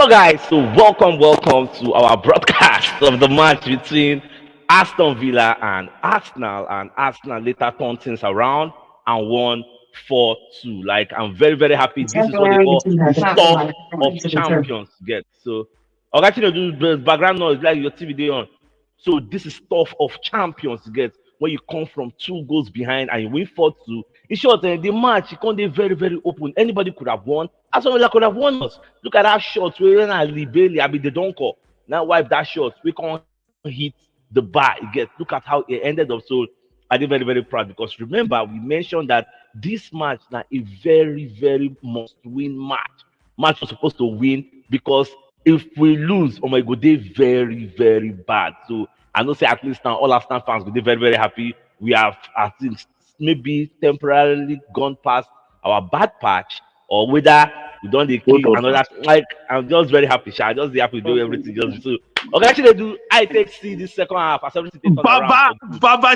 Hello, guys. So, welcome to our broadcast of the match between Aston Villa and Arsenal. And Arsenal later turned things around and won 4-2. Like, I'm very, very happy. This is what they call the stuff of champions get. So, I'll actually do the background noise like your TV day on. So, this is stuff of champions get when you come from 2 goals behind and you win 4-2. In short, the match, it can't be very, very open. Anybody could have won. Aston Villa could have won us. Look at that shot. We ran a Bailey. I mean, they don't call. Now wipe that shot. We can't hit the bar. Look at how it ended up. So I'm very, very proud because remember, we mentioned that this match now a very, very must-win match. Match was supposed to win because if we lose, oh my God, they're very, very bad. So I know say at least now all Arsenal fans will be very, very happy. We have, I think, maybe temporarily gone past our bad patch, or whether we don't kill another. Like I'm just very happy. I'm just happy to do everything. Just so okay, actually do I take see this second half as everything Baba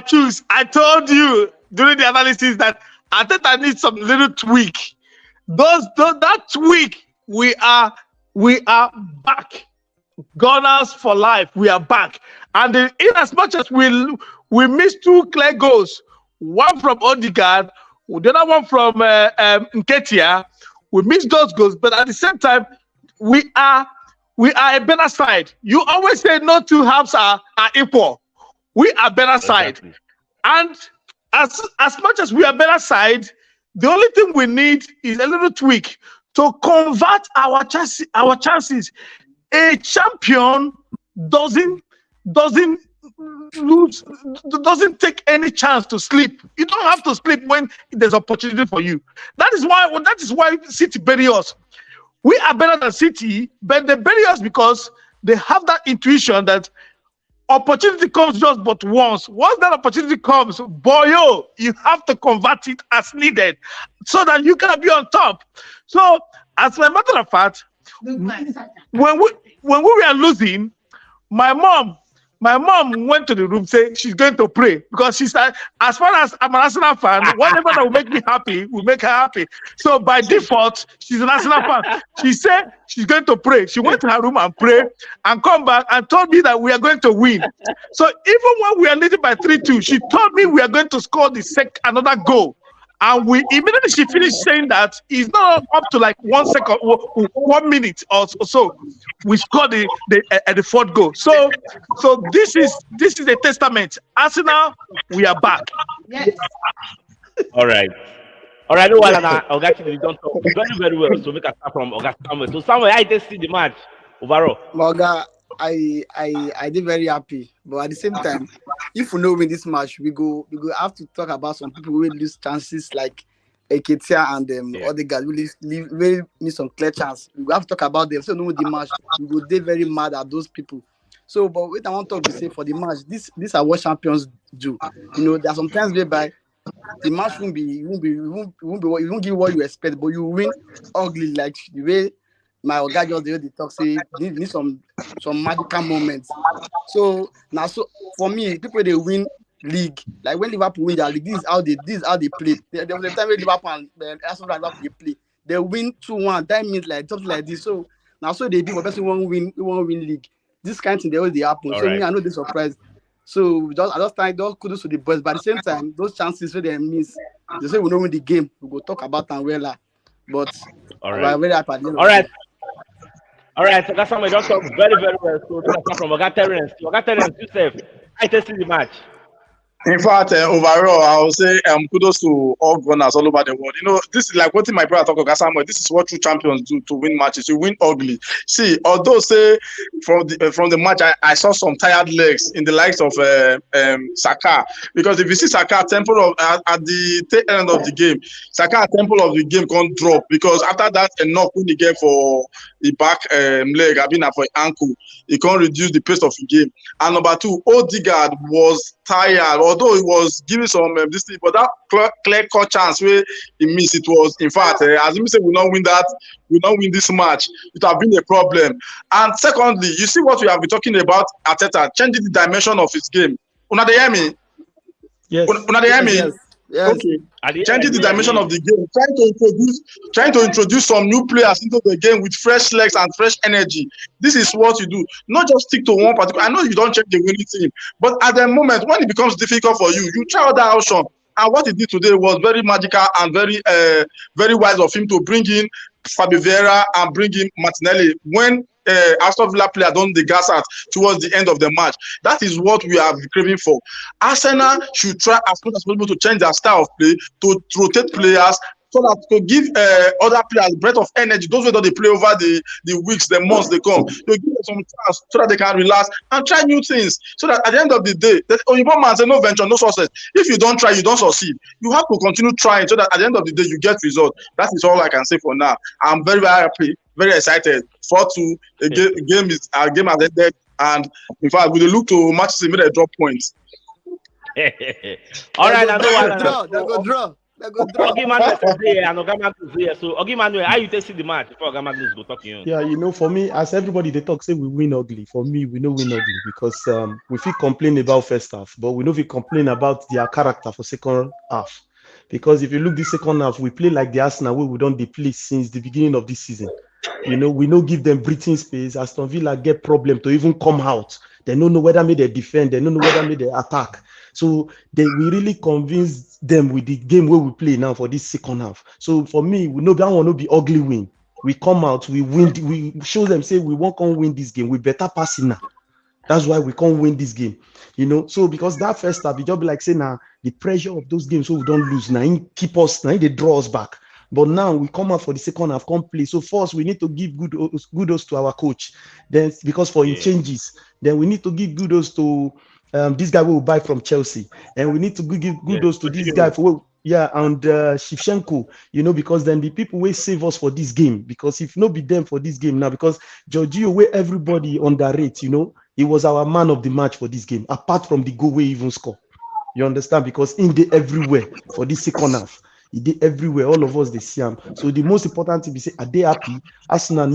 CHUKS. I told you during the analysis that I think I need some little tweak. That tweak, we are back. Gunners for life. We are back. And in as much as we missed 2 clear goals, one from Odegaard, the other one from Nketiah. We missed those goals, but at the same time, we are a better side. You always say no 2 halves are equal. We are better side. And as much as we are better side, the only thing we need is a little tweak to convert our chances. A champion doesn't take any chance to sleep. You don't have to sleep when there's opportunity for you. That is why City bury us. We are better than City, but they bury us because they have that intuition that opportunity comes just but once. Once that opportunity comes, boyo, you have to convert it as needed so that you can be on top. So, as a matter of fact, when we were losing, my mom went to the room saying she's going to pray because she said, as far as I'm an Arsenal fan, whatever that will make me happy will make her happy. So by default, she's an Arsenal fan. She said she's going to pray. She went to her room and prayed and come back and told me that we are going to win. So even when we are leading by 3-2, she told me we are going to score another goal. And we immediately she finished saying that it's not up to like 1 second, 1 minute or so. We scored the 4th goal. So this is a testament. Arsenal, we are back. Yes. All right. No, Oga, we don't talk very, very well. So make a start from Oga Samuel. So Samuel, I just see the match overall. Oga, I did very happy, but at the same time, if we know win this match, we go have to talk about some people who will lose chances like Nketiah and Odegaard. We miss some clear chance. We have to talk about them. So no the match, we go they very mad at those people. So, but what I want to say for the match, these are what champions do. You know, there are sometimes whereby the match won't give what you expect, but you win ugly like the way my guy just the talk say need some magical moments. So now, so for me, people they win league like when Liverpool win their league. This is how they play. There was a time when Liverpool and Aston Villa they play. They win 2-1. That means like something like this. So now, so they do. But person won't win league. This kind of thing they always happen. So me, I know they're surprised. So I just think those kudos to the boys. But at the same time, those chances where they miss, they say we don't win the game. We go talk about them well. But we're very happy. All right, so that's something we don't talk very, very well. So that's from Oga Terence. Oga Terence, yourself, I tested the match. In fact, overall, I would say kudos to all gunners all over the world. You know, this is like what my brother talk about Samuel. This is what true champions do to win matches. You win ugly. See, although say from the match, I saw some tired legs in the likes of Saka, because if you see Saka at the tail end of the game, Saka tempo of the game can't drop because after that a knock when he get for the back leg, I mean for ankle, he can't reduce the pace of the game. And number 2, Odegaard was tired, although he was giving some this thing, but that clear cut chance where he missed, it was in fact as you say we not win this match, it have been a problem. And secondly, you see what we have been talking about, Arteta changing the dimension of his game. Una dey hear me? Yes. Una dey hear me? Yes. Okay. At the Changing the end, dimension of the game, trying to introduce some new players into the game with fresh legs and fresh energy. This is what you do. Not just stick to one particular. I know you don't change the winning team, but at the moment when it becomes difficult for you, you try other option. And what he did today was very magical and very wise of him to bring in Fabio Vieira and bring in Martinelli when Aston Villa player done the gas out towards the end of the match. That is what we are craving for. Arsenal should try as much as possible to change their style of play, to rotate players, so that to give other players breath of energy. Those that they play over the weeks, the months they come, to give them some chance so that they can relax and try new things. So that at the end of the day, Oyinbo man say no venture, no success. If you don't try, you don't succeed. You have to continue trying so that at the end of the day, you get results. That is all I can say for now. I'm very, very happy, very excited. 4-2, a game has ended, and in fact, we look to Manchester United drop points. All right, I know Draw. They go draw. Ogi Manuel is here and Oga Magnus is here. So Ogi Manuel, how you take the match before Oga Magnus go talk to you? Yeah, you know, for me, as everybody they talk, say we win ugly. For me, we know win ugly because we feel complain about first half, but we know we complain about their character for second half. Because if you look the second half, we play like the Arsenal way we don't play since the beginning of this season. You know, we no give them breathing space. Aston Villa get problem to even come out. They don't know whether they defend. They don't know whether they attack. So we really convince them with the game where we play now for this second half. So for me, we know that want to be ugly win. We come out, we win, we show them, say we won't come win this game. We better pass it now. That's why we can't win this game. You know, so because that first half, it just be like saying now the pressure of those games so we don't lose. Now keep us, now they draw us back. But now we come out for the second half, come play. So first we need to give kudos to our coach. Then because for his changes, then we need to give kudos to this guy we will buy from Chelsea, and we need to give kudos to this guy for and Shevchenko, you know, because then the people will save us for this game. Because if not be them for this game now, because Jorginho, where everybody underrate, you know, he was our man of the match for this game, apart from the goal we even score. You understand? Because in the everywhere for this second half. He did everywhere, all of us they see him. So the most important thing is say, are they happy? Arsenal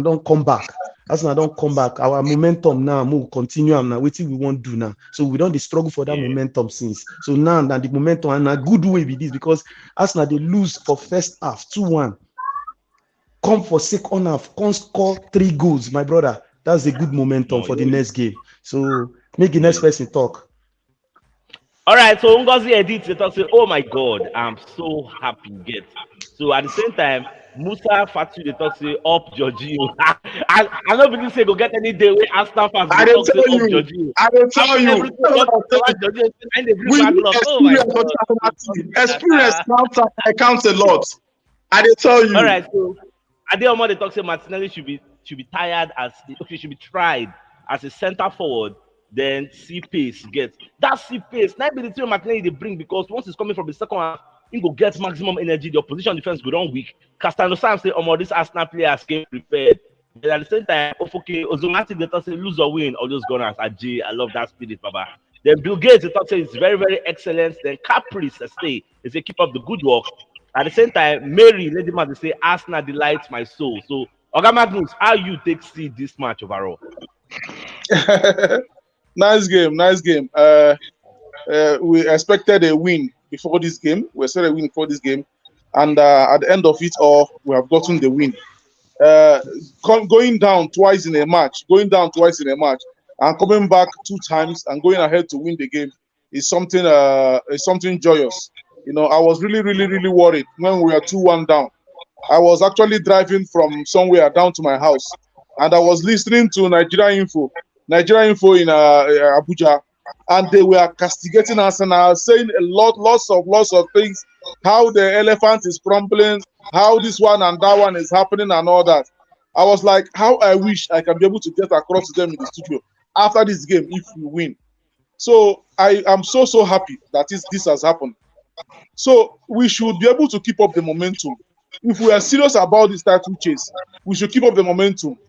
don't come back. Arsenal don't come back. Our momentum now will continue now. What we want to do now. So we don't struggle for that momentum since. So now that the momentum and a good way with this because Arsenal they lose for first half 2-1. Come for second half, come score 3 goals, my brother. That's a good momentum for the next game. So make the next person talk. All right, so Ngozi edits it and say, "Oh my God, I'm so happy." Get so at the same time, Musa Fatu they talk say up Jorginho. I don't believe say go get any day where Aston fans I go talk say tell up you, Jorginho. I will tell you. We need experience counts a lot. I will tell you. All right, so Adeomo they talk say Martinelli should be tired should be tried as a center forward. Then see pace get that see pace. Now be the thing Martinelli they bring because once it's coming from the second half, he go get maximum energy. The opposition defense go down weak. Castano Sam say, this Arsenal players came prepared. But at the same time, okay, automatic they talk say lose or win all those gunners. Ajay, I love that spirit, Baba. Then Bill Gates they talk say it's very very excellent. Then Caprice stay. They say keep up the good work. At the same time, Mary Lady Man they say Arsenal delights my soul. So Oga Magnus, how you take see this match overall? Nice game. We expected a win before this game. And at the end of it all, we have gotten the win. Going down twice in a match, and coming back 2 times and going ahead to win the game is something joyous. You know, I was really worried when we were 2-1 down. I was actually driving from somewhere down to my house, and I was listening to Nigeria Info in Abuja, and they were castigating Arsenal, saying lots of things, how the elephant is crumbling, how this one and that one is happening and all that. I was like, how I wish I can be able to get across to them in the studio after this game if we win. So I am so happy that this has happened. So we should be able to keep up the momentum. If we are serious about this title chase, we should keep up the momentum.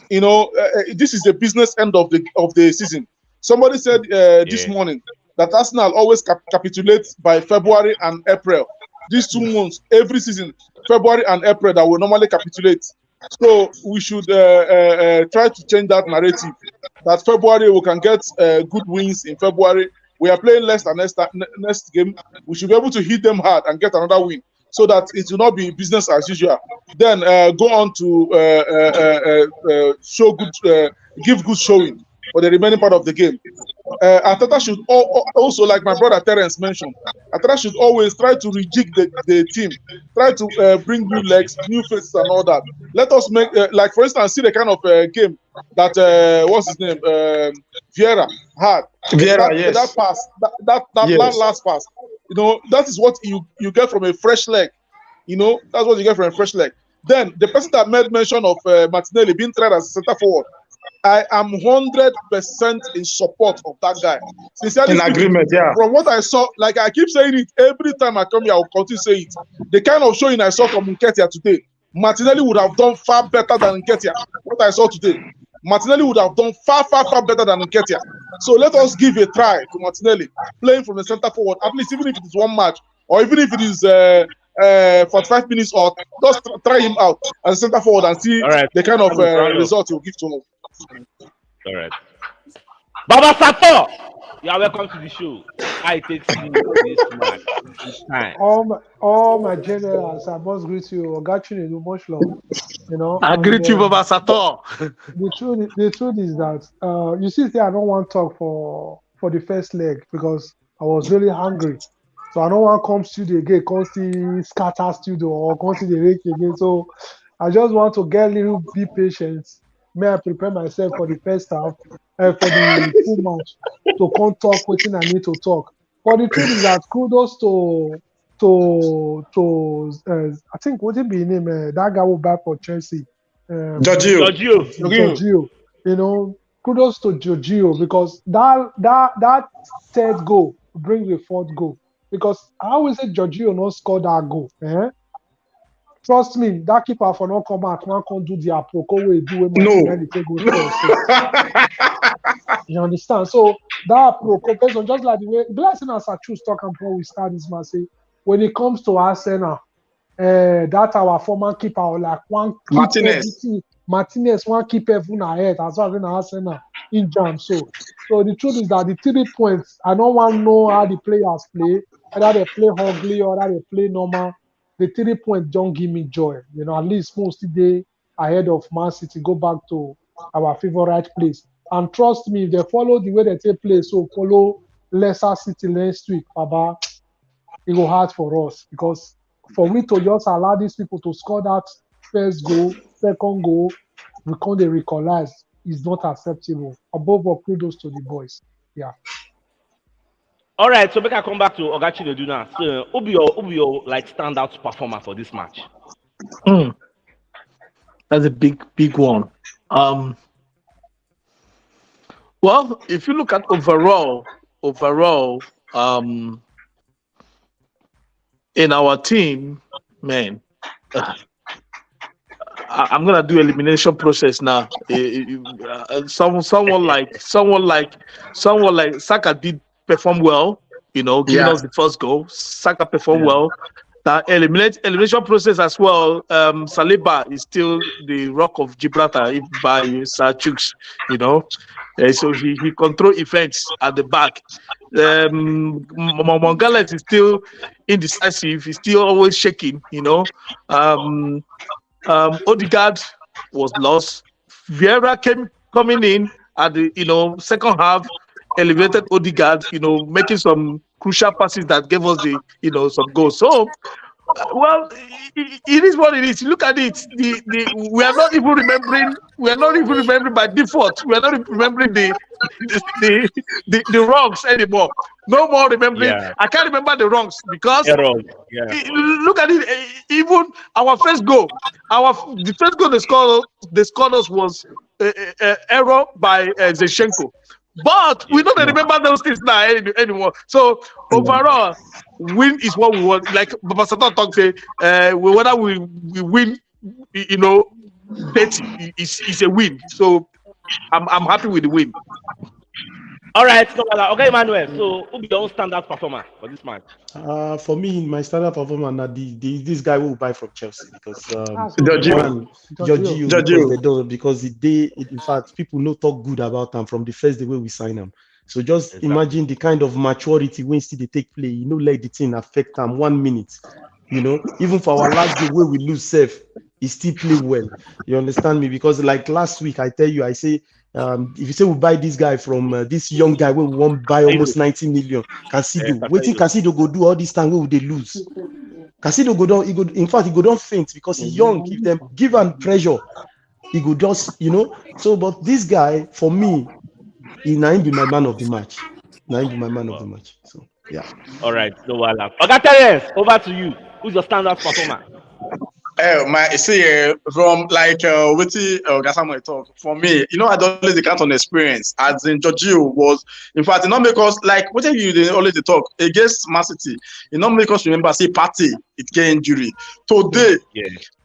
You know, this is the business end of the season. Somebody said this morning that Arsenal always capitulates by February and April. These 2 months, every season, February and April, that will normally capitulate. So we should try to change that narrative. That February we can get good wins in February. we are playing Leicester next game. We should be able to hit them hard and get another win, so that it will not be business as usual. Then go on to show good, give good showing for the remaining part of the game. Ateta should also, like my brother Terence mentioned, Ateta should always try to rejig the team, try to bring new legs, new faces, and all that. Let us make, like for instance, see the kind of game that what's his name, Vieira had. Yes. That pass, that last pass. You know, that is what you get from a fresh leg. You know, that's what you get from a fresh leg. Then the person that made mention of Martinelli being tried as a centre forward, I am 100% in support of that guy. Sincerely, In agreement, yeah. From what I saw, like I keep saying it every time I come here, I will continue to say it. The kind of showing I saw from Nketiah today, Martinelli would have done far better than Nketiah. What I saw today, Martinelli would have done far better than Nketiah. So let us give a try to Martinelli playing from the centre forward, at least even if it is one match or even if it is 45 minutes, or just try him out as a centre forward and see the kind of result he will give to us. All right. Baba Sato, you are welcome to the show. I take you this match this time. All my generals, I must greet you. Ogachine, much love. You know, I greet you, Baba Sato. The truth is that you see, I don't want to talk for the first leg because I was really hungry. So I don't want to come studio again, come see scatter studio or come see the rake again. So I just want to get a little bit patient. May I prepare myself for the first half, for the full match, to come talk what I need to talk. But the truth is that kudos to I think what it be his name, that guy who back for Chelsea, Giorgio. You know, kudos to Giorgio because that third goal brings the fourth goal. Because how is it Giorgio not score that goal? Trust me, that keeper for not come out, one can't do the approach way do when take go score. You understand? So that approach based on just like the way blessing as I choose talk and before we start this match, say when it comes to Arsenal, that our former keeper like one Martinez one keep everyone ahead as well as in Arsenal in jam. So the truth is that the 3 points, I don't want to know how the players play, whether they play ugly or whether they play normal. The 3 points don't give me joy. You know, at least most day ahead of Man City, go back to our favorite place. And trust me, if they follow the way they take place, so follow Leicester City next week, Baba, it will hard for us. Because for me to just allow these people to score that first goal, second goal, we can't recognize is not acceptable. Above all, kudos to the boys. Yeah. All right, so we can come back to Ogachi Neduna. So, who be your like standout performer for this match? That's a big one. Well, if you look at overall, in our team, man, I'm gonna do elimination process now. Someone like Saka did perform well, you know, giving us the first goal. Saka performed well. That elimination process as well. Saliba is still the rock of Gibraltar by CHUKS, you know. So he control events at the back. Mongalet is still indecisive. He's still always shaking, you know. Odegaard was lost. Vieira coming in at the second half, elevated Odegaard, making some crucial passes that gave us the some goals. So well, it is what it is. Look at it. We are not even remembering. We are not even remembering by default. We are not remembering the wrongs anymore. No more remembering. Yeah. I can't remember the wrongs because look at it. Even our first goal, the first goal they scored us was error by Zinchenko. But we don't remember those things now anymore. So overall, win is what we want. Like Baba Satan talk say, whether we win, 30 is a win. So I'm happy with the win. All right, so okay, Emmanuel. So who be your own standout performer for this match? For me, my standout performer now this guy will buy from Chelsea because Giorgio, because in fact people no talk good about him from the first day when we sign him. So just imagine the kind of maturity when still they take play. You know, let the thing affect them 1 minute. You know, even for our last game where we lose safe, he still play well. You understand me? Because like last week, I tell you, I say, if you say we buy this guy from this young guy where we won't buy almost 90 million, Casido, waiting Casido go do all this time where would they lose? Casido go down, in fact, he go down faint because he's young. Give him pressure, he go just, you know. So, but this guy, for me, he now be my man of the match. Now be my man of the match. So, yeah. All right, no wala. Okay, Terence, over to you. Who's your standout performer? From like Gasamo talk for me, you know, I don't always count on experience. As in Giorgio was, in fact, it not make us like what you they always talk against Man City. It not make us remember say party it get injury today.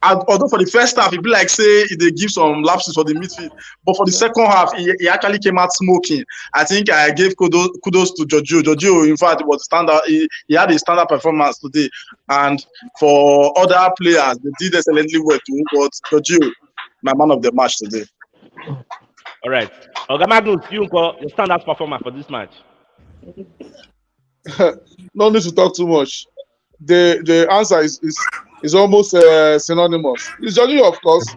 Although for the first half it be like say they give some lapses for the midfield, but for the second half he actually came out smoking. I think I gave kudos to Giorgio. Giorgio, in fact, was standard. He had a standard performance today, and for other players they did excellently well too. But Giorgio, my man of the match today. All right, Magnus, you your standout performer for this match. No need to talk too much. The answer is almost synonymous. It's Giorgio, of course,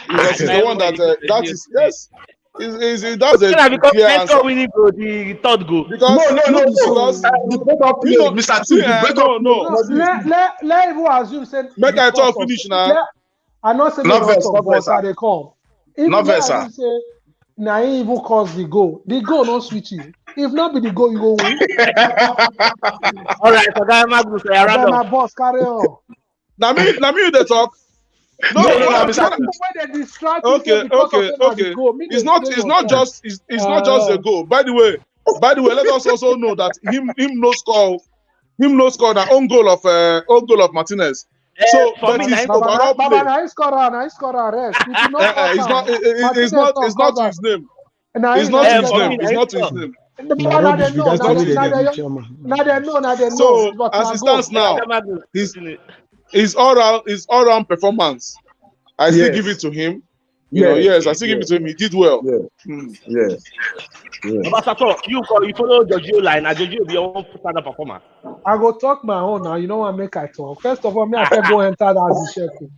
because he's the one that is yes. That's a clear answer. Winning goal, the third goal. Because Mr. T, let everyone assume say. Make I talk finish now. I not say not verse, they come. Not versa. Say na he even cause the goal. The goal not switching. If not be the goal, you go win. All right, so guy Magnus, my boss carry on. Now me they talk. No, okay. It's not just a goal. By the way, let us also know that him no score the own goal of Martinez. So, but his overall play. It's not his name. It's not his name. So as it stands now, his all-round performance, I still give it to him. I still give it to him. He did well. Yes. You follow Giorgio line, and Giorgio be your own standard performer. I go talk my own now. You know what make I talk. First of all, me I can go enter that Zisheko.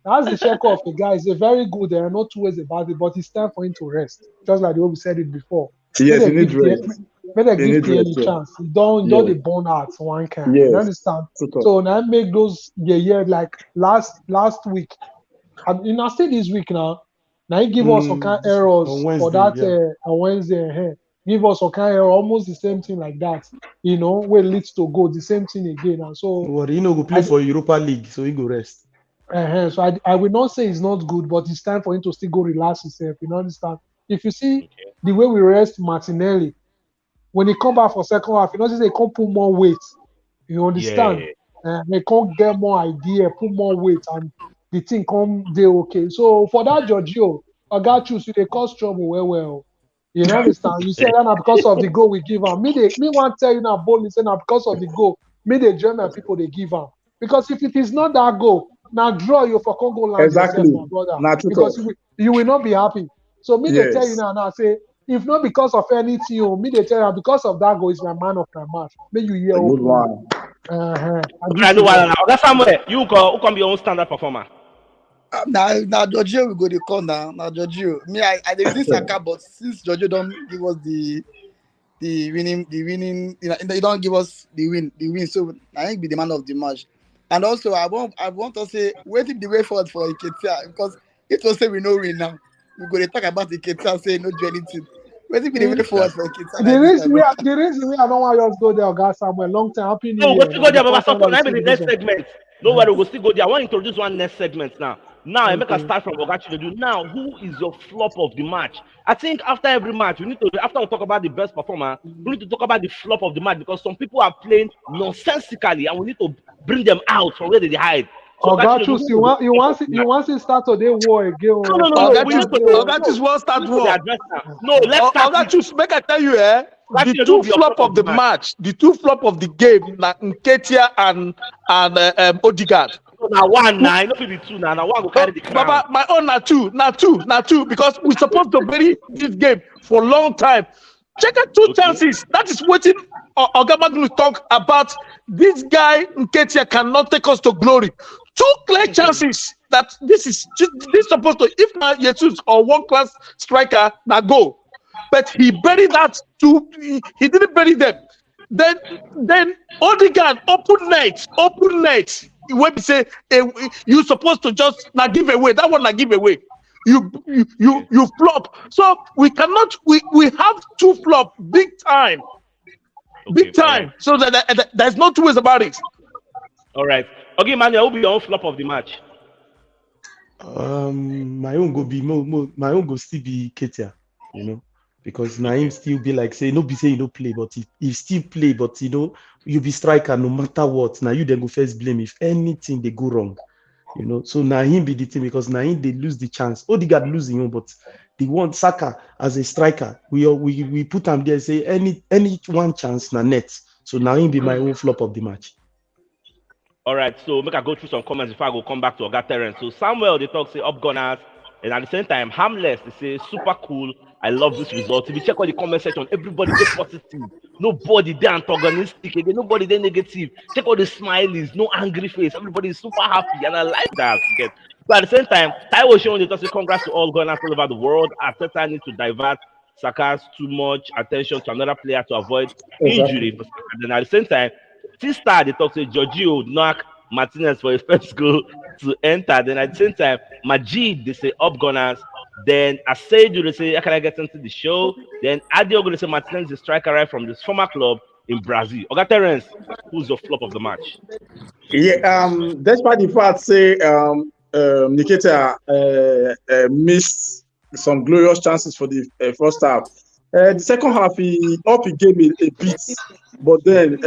That's the check of the guy. Is a very good. There are no two ways about it, but it's time for him to rest. Just like the way we said it before. Yes, he needs rest. Better give him any chance. He don't the burn out one can. Yes. You understand? So now make those like last week. And you know, still this week now. Now he give us some kind of errors for that on Wednesday. Give us some kind of error, almost the same thing like that. You know, where it leads to go the same thing again. And so go play for Europa League, so he go rest. So I will not say it's not good, but it's time for him to still go relax himself. You understand? If you see the way we rest Martinelli, when he come back for second half, you notice they can't put more weight. You understand? They can't get more idea, put more weight, and the thing come there okay. So for that Giorgio, I got you. So they cause trouble well. You understand? You say that now because of the goal we give him. Me want to tell you now boldly say now because of the goal. Me the German people they give him. Because if it is not that goal, now draw you for Congo land exactly. yourself, my brother. Because you will not be happy. So me they tell you now say if not because of anything, me they tell you because of that goal is my man of my match. May you hear good one. That's somewhere you can be your own standard performer. Now Giorgio will go the corner. Now Giorgio, me I did this Saka, but since Giorgio don't give us the winning, you know, they don't give us the win. So I think be the man of the match. And also I want to say waiting the way forward for Iketia, because it was say we know win now. We're going to talk about Iketia say no do anything. Waiting the way forward for Iketia. The reason we I don't want us to go there, guys, somewhere long time. Happy New Year. We'll still go there, but the next segment. No worry, we'll still go there. I want to introduce one next segment now. Now, I make a start from Ogachi. Now, who is your flop of the match? I think after every match, after we talk about the best performer, we need to talk about the flop of the match, because some people are playing nonsensically, and we need to bring them out from where they hide. So Ogachi, you want to start today war again? No. Ogachi's won't start war. No, let's start. Ogachi, make I tell you, the two flop of the match, the two flop of the game, like Nketiah and Odegaard. Now one, now not be two. Now one go carry the crown. Baba, my own now two, because we're supposed to bury this game for a long time. Check out two chances. That is waiting. Ogamaglu talk about this guy Nketiah cannot take us to glory. Two clear chances that this supposed to, if not Jesus or one-class striker, now go. But he buried that too. He didn't bury them. Then Odegaard open net. When we say you supposed to just not give away that one, not give away. You flop. So we cannot. We have to flop big time. Big time. So that there's no two ways about it. All right. Okay, Manuel, who will be your own flop of the match? My own go still be Ketia, you know, because Naim still be like say you no play, but he still play, but you know you be striker no matter what. Now you then go first blame if anything they go wrong, you know. So Naim be the thing because Naim they lose the chance. Odegaard losing him, but the one Saka as a striker, we put him there say any one chance na net. So Naim be my own flop of the match. All right, so make I go through some comments before I go come back to Oga Terence. So Samuel, they talk, say, up gunners, and at the same time, Harmless, they say, super cool. I love this result. If you check out the comment section, everybody is positive. Nobody there antagonistic again. Nobody there negative. Check out the smileys, no angry face. Everybody is super happy, and I like that. Again. But at the same time, Taiwo showing the talk, say, congrats to all gunners all over the world. Arteta needs to divert Saka's too much attention to another player to avoid injury. And then at the same time, T-Star, they talk to Giorgio knock Martinez for his first goal to enter. Then at the same time, Majid, they say up gunners. Then Asaidu, they say, how can I get into the show? Then Adiogo, they say Martinez is a striker right from this former club in Brazil. Oga Terence, who's your flop of the match? Yeah, despite the fact say Nketiah missed some glorious chances for the first half. The second half, he gave me a bit, but then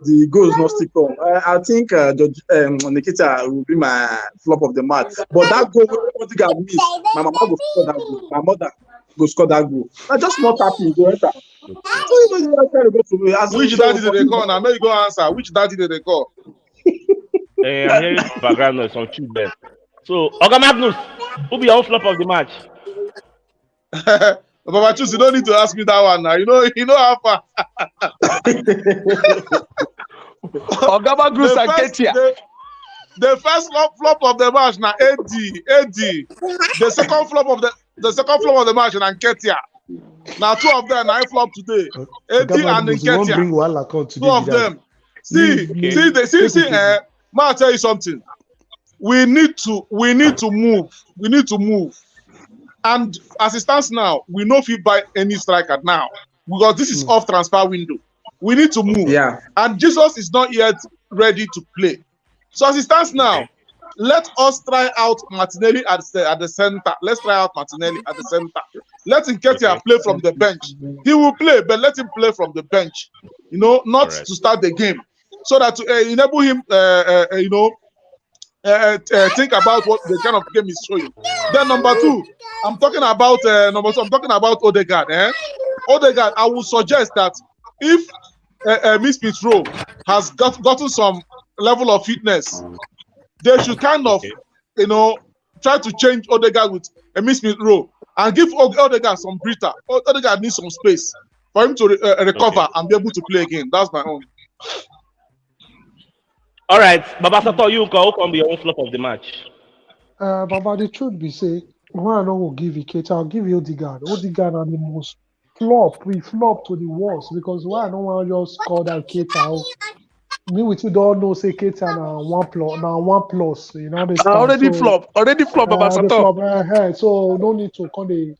the goals not stick on. I think Nketiah will be my flop of the match. But that goal, Odegaard missed. My mama will score that goal. My mother will score that goal. I'm just not happy. Go enter. Which daddy did they call? Now, maybe go answer. Which daddy did they call? I'm hearing background noise on children. So, Oga Magnus, who be your flop of the match? Papa Chus, you don't need to ask me that one now. You know how far. Oga Magnus and Ketia. The first flop of the match now, AD. The second flop of the match now, Ketia. Now two of them I flop today. AD and Ketia. Two of them. See. Man, I'll tell you something. We need to move. And as it stands now, we know if we buy any striker now because this is off transfer window. We need to move. Yeah. And Jesus is not yet ready to play. So as it stands now, let us try out Martinelli at the center. Let's try out Martinelli at the center. Let Nketiah play from the bench. He will play, but let him play from the bench. You know, not to start the game, so that to enable him, think about what the kind of game he's showing. Then number two, I'm talking about Odegaard. Odegaard, I would suggest that if Miss Petro has gotten some level of fitness, they should kind of, try to change Odegaard with Miss Petro and give Odegaard some breather. Odegaard needs some space for him to recover and be able to play again. That's my own. All right, Baba Sato, you can be your own flop of the match. Baba, the truth be say, when I know will give you Keita, I'll give you Odegaard. Odegaard are the most flop. We flop to the worst because why I don't want to just call that Keita. Me with you don't know say Keita now one plus. You know already flop, Baba Sato. So no need to kind of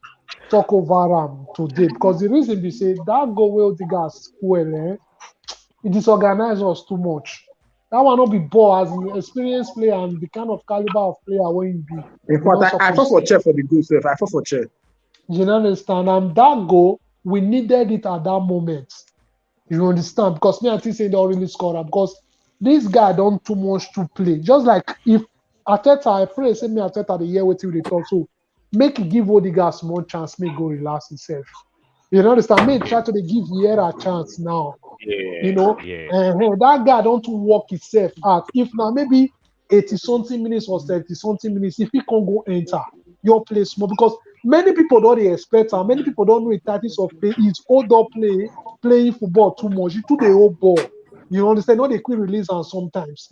talk over today because the reason we say that go where Odegaard square, it disorganizes us too much. That one not be ball as an experienced player and the kind of caliber of player where you be. In fact, I fought for chair for the goal, I fought for chair. You understand? And that goal, we needed it at that moment. You understand? Because me and T say they don't really score because this guy don't too much to play. Just like if Arteta, I pray, say me Arteta the year with you they talk so make it give Odegaard small chance, make go relax himself. You understand? Make try to give Vieira a chance now. That guy don't work himself out. If now maybe 80-something minutes or 70-something minutes, if he can't go enter your place more because many people don't expect and many people don't know the tactics of play is hold up playing football too much. You do the whole ball. You understand? Not a quick release and sometimes,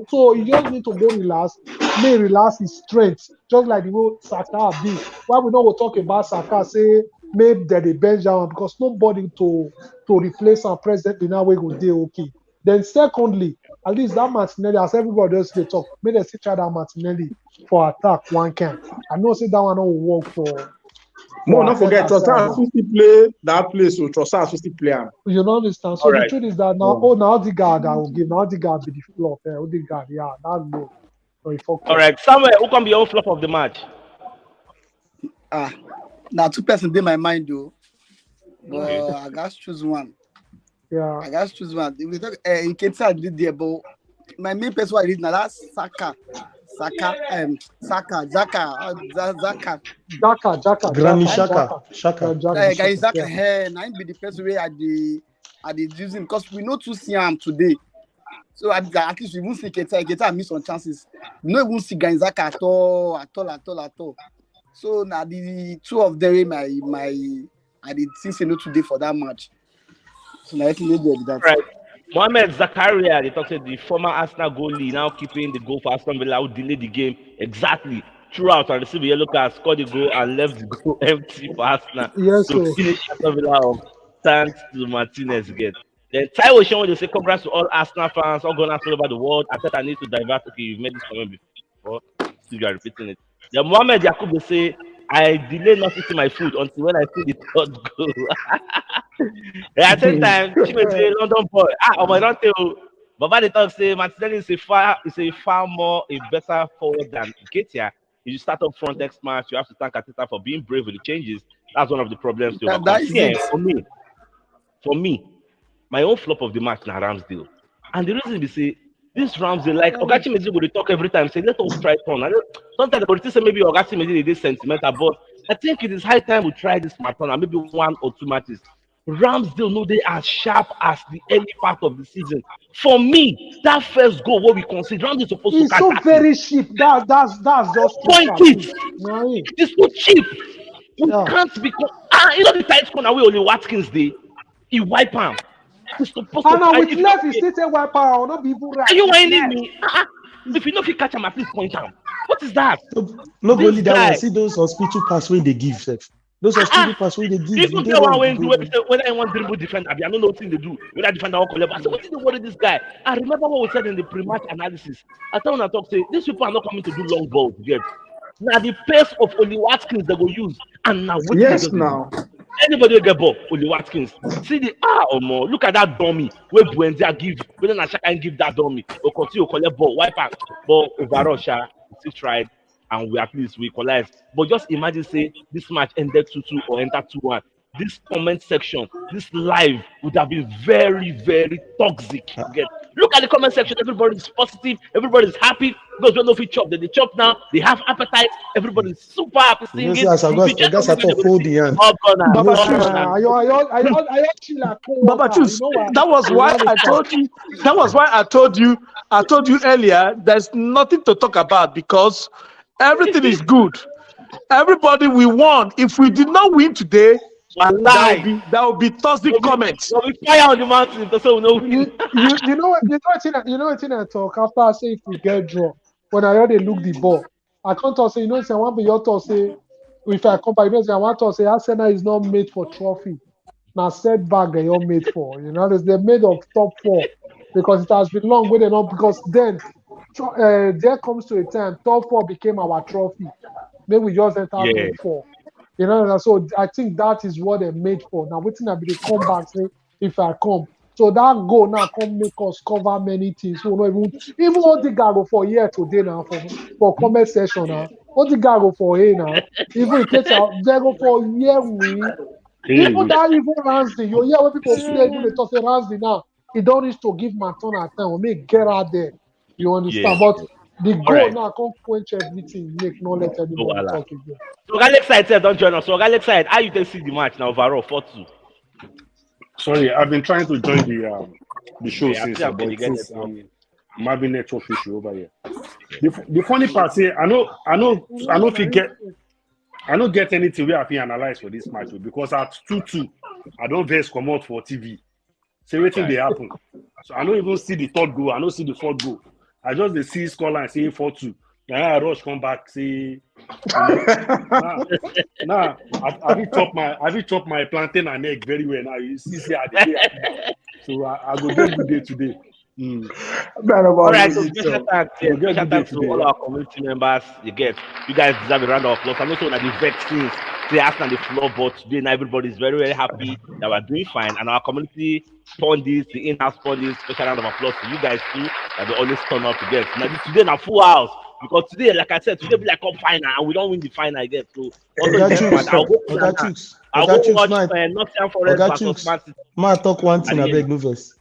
So you just need to go relax, may relax his strength, just like the way Saka be. Why we not go talk about Saka, say maybe that they bench down because nobody to replace him presently now we go dey okay. Then secondly, at least that Martinelli, as everybody else they talk, may they still try that Martinelli for attack one can. I know say that one will work for. No, don't forget, Trossard still play that place, so Trossard still play. You don't understand. So the truth is that now, now Odegaard I will give. Now Odegaard be the flop. Odegaard, yeah, that's low. So all right, Samuel, who can be your flop of the match? Now 2 persons in my mind though, but I got to choose one. Yeah, I got to choose one. We talk in case I did there, but my main person I did now that's Zaka. Granny Shaka. Guys, Zaka. Now be the person way I did using because we know to see him today. So at least we won't see Keita miss on chances. We no even see Zaka at all. So now the 2 of them I did think no today for that match. So now I think they did that. Right. Mohamed Zakaria, they talk to the former Arsenal goalie, now keeping the goal for Aston Villa, who delayed the game exactly throughout and received a yellow card, scored the goal and left the goal empty for Arsenal. Yes, to finish Aston Villa off. Thanks to Martinez again. Then Taiwo Shen, they say congrats to all Arsenal fans, all gunners all over the world. I thought I need to divert. Okay, you've made this comment before. Still you are repeating it. Then Mohamed Yakub, they say, I delay not eating my food until when I see the 3rd goal. At the same time, she was a London boy. I don't tell. But by the talk say Martinelli is a better forward than Ketia. If you start up front next match, you have to thank Arteta for being brave with the changes. That's one of the problems to overcome. For me, my own flop of the match now Ramsdale. And the reason is say this Ramsdale, like Ogachi Mezi would talk every time, say let us try turn. Sometimes the politicians say maybe Ogachi Mezi is sentimental, but I think it is high time we try this marathon and maybe 1 or 2 matches. Ramsdale know they as sharp as the early part of the season. For me, that first goal, what we consider, Ramsdale supposed to catch. It's so very cheap. That's just point it. It's so cheap. You can't become. The tight corner where only Watkins did. He wipe him. He's supposed to. And with left, he still say wipe him. I'll not be even right. Are you whining me? If you know if you catch him, at least point him. What is that? No goalie that one. See those hospital pass when they give. Those hospital pass when they give. If you get one when whether I want dribble defend, I don't know what thing they do. Whether defender or collect. I said, what did they worry this guy? I remember what we said in the pre-match analysis. I told him say these people are not coming to do long balls. Now the pace of Oli Watkins they will use, and now now anybody will get ball Oli Watkins. See the look at that dummy where Buendia give, whether Nasha can give that dummy or continue to collect ball, wipe out. But overall, still tried, and we at least we equalized. But just imagine say this match ended 2-2 or entered 2-1. This comment section, this live would have been very, very toxic. Look at the comment section. Everybody is positive. Everybody is happy. Those who know if we chop, they chop now. They have appetite. Everybody is super happy singing. Yes, I got to hold the hand. That was why I told you. That was why I told you. I told you earlier. There's nothing to talk about because everything is good. Everybody we won. If we did not win today, that would be Thursday comments. We'll be fire on the mountain. So we know. You know what I talk after I say if we get draw. When I already look the ball, I can't talk say say I want be your talk say if I come back, I want to say Arsenal is not made for trophy. Now setback they all made for. They're made of top 4 because it has been long waiting on because then there comes to a time top 4 became our trophy. Maybe we just enter top 4. So I think that is what they're made for. Now, waiting at the comeback, say, if I come. So that goal now come make us cover many things. So even what the guy go for here today now for comment session now. What the guy go for here now? Even it takes out they go for here we. Even that even Ramsey, you hear when people say even they talk say Ramsey now. He don't need to give Maton a time. We make get out there. You understand? But the goal now can't quench everything, make no let anybody talk again. So Alex side said, don't join us. So Alex side, how you can see the match now overall 4-2? Sorry, I've been trying to join the show since I'm having network issue over here. The funny part here, I know if you get I don't get anything we have to analyze for this match because at 2-2, I don't vex come out for TV. Say waiting they happen. So I don't even see the third goal. I don't see the fourth goal. I just the see scoreline say 4-2. Then I rush come back say, nah. I will chop my plantain and egg very well now. You see how they day. So I go get good day today. All right, so special thanks to all our community members. You guys deserve a round of applause. I'm also on the vaccines. They asked on the floor, but today now everybody is very, very happy that we're doing fine. And our community pundits, the in-house pundits, special round of applause to you guys too, that they always turn up to get. Now today na full house. Because today, like I said, today be like cup final and we don't win the final again. So I'll go watch Nottingham Forest versus Man City. Man, talk one thing, I beg no verse.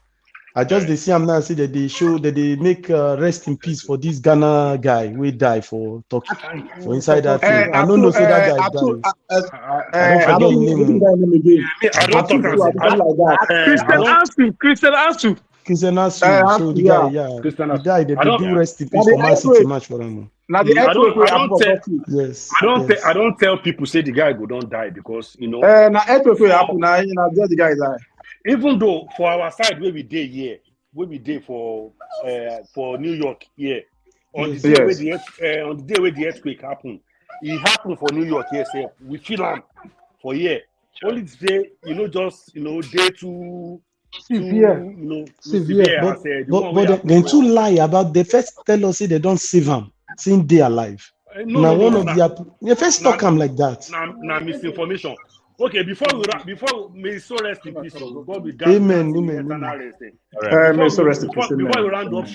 I just they see him now, see that they show that they make rest in peace for this Ghana guy we die for Turkey for inside that thing. I don't know say that guy died. I don't forget his name. I don't talk about Christian Ansu. So the guy, he died. They do rest in peace for Man City match for him. Now I don't tell people say the guy go don't die because now the guy die. Even though for our side where we did here, where we did for New York here, on the day where the earthquake happened, it happened for New York here. Say we feel him for here. Only day, day too severe. But then too lie about the first tell us say they don't save him since they alive. They first talk him like that. Now misinformation. Okay, before may so rest in peace. Amen. May so rest in peace. Before we round up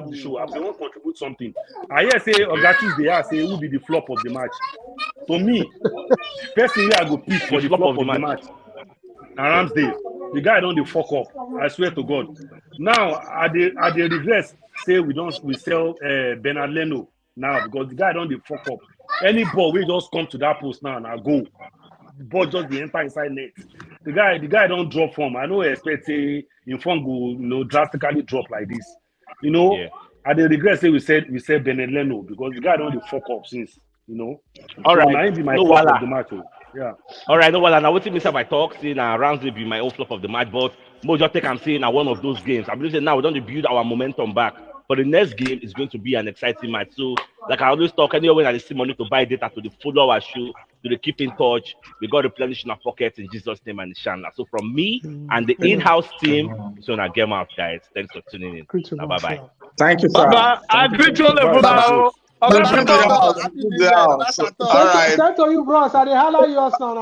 the show, I want to contribute something. I hear say Ogatus say who be the flop of the match. For me, personally, I go pick for the flop of the match. Now Ramsdale, the guy don't fuck up. I swear to God. Now I the regress say we sell Bernard Leno now because the guy don't fuck up. Any ball we just come to that post now and I go. The ball just the enter inside net. The guy don't drop form. I don't expect in form go drastically drop like this. I the regret say we said Bernard Leno because the guy don't fuck up since. All right. Now be my flop of the match. Yeah. All right, no, well, now what miss my talk, saying Ramsey be my own flop of the match, but Mojo take I'm saying one of those games. I believe that now we don't build our momentum back. But the next game is going to be an exciting match. So, like I always talk, anyway, when I see money to buy data to the follow our show, to the keep in touch, we got replenish in our pockets in Jesus' name and Inshallah. So from me and the in-house team, so now game out, guys. Thanks for tuning in. Now, bye-bye. Thank you, sir. I greet you all now. All right. Thank you, bros. I dey holler you us now.